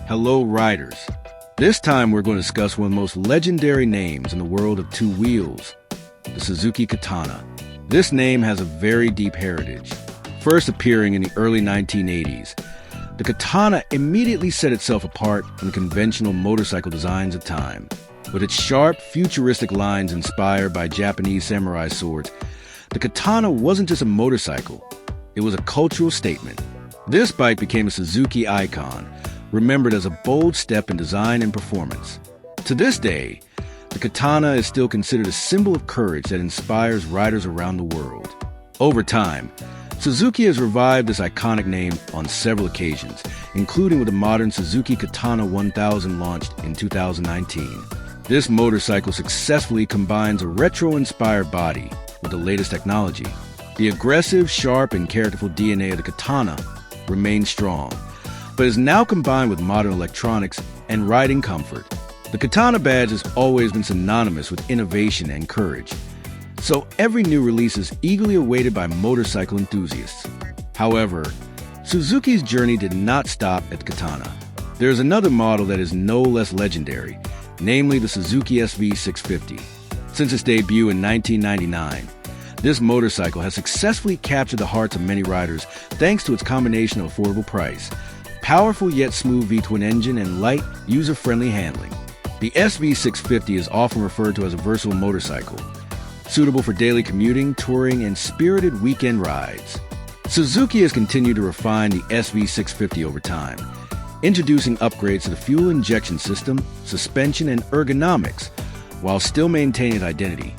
Hello, riders. This time we're going to discuss one of the most legendary names in the world of two wheels, the Suzuki Katana. This name has a very deep heritage. First appearing in the early 1980s, the Katana immediately set itself apart from conventional motorcycle designs at the time. With its sharp, futuristic lines inspired by Japanese samurai swords, the Katana wasn't just a motorcycle, it was a cultural statement. This bike became a Suzuki icon, remembered as a bold step in design and performance. To this day, the Katana is still considered a symbol of courage that inspires riders around the world. Over time, Suzuki has revived this iconic name on several occasions, including with the modern Suzuki Katana 1000 launched in 2019. This motorcycle successfully combines a retro-inspired body with the latest technology. The aggressive, sharp, and characterful DNA of the Katana remains strong, but is now combined with modern electronics and riding comfort. The Katana badge has always been synonymous with innovation and courage, so every new release is eagerly awaited by motorcycle enthusiasts. However, Suzuki's journey did not stop at the Katana. There is another model that is no less legendary, namely the Suzuki Sv650. Since its debut in 1999, this motorcycle has successfully captured the hearts of many riders thanks to its combination of affordable price, powerful yet smooth V-twin engine, and light, user-friendly handling. The Sv650 is often referred to as a versatile motorcycle, suitable for daily commuting, touring, and spirited weekend rides. Suzuki has continued to refine the Sv650 over time, introducing upgrades to the fuel injection system, suspension, and ergonomics, while still maintaining its identity,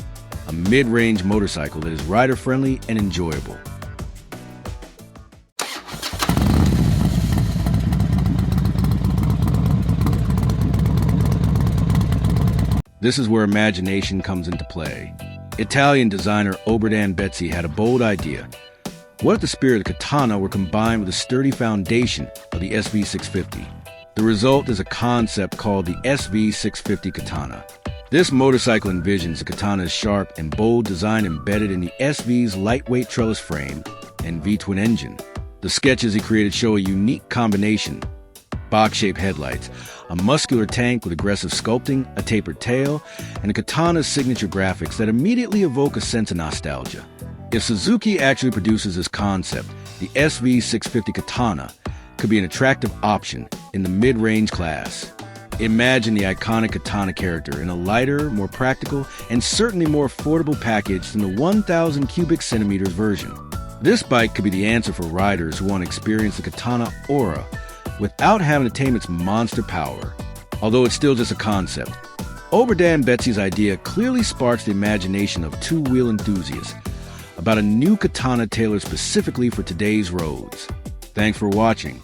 a mid-range motorcycle that is rider-friendly and enjoyable. This is where imagination comes into play. Italian designer Oberdan Bezzi had a bold idea. What if the spirit of the Katana were combined with the sturdy foundation of the Sv650? The result is a concept called the Sv650 Katana. This motorcycle envisions the Katana's sharp and bold design embedded in the SV's lightweight trellis frame and V-twin engine. The sketches he created show a unique combination: box-shaped headlights, a muscular tank with aggressive sculpting, a tapered tail, and a Katana's signature graphics that immediately evoke a sense of nostalgia. If Suzuki actually produces this concept, the Sv650 Katana could be an attractive option in the mid-range class. Imagine the iconic Katana character in a lighter, more practical, and certainly more affordable package than the 1,000 cubic centimeters version. This bike could be the answer for riders who want to experience the Katana aura without having to tame its monster power. Although it's still just a concept, Oberdan Bezzi's idea clearly sparks the imagination of two-wheel enthusiasts about a new Katana tailored specifically for today's roads. Thanks for watching.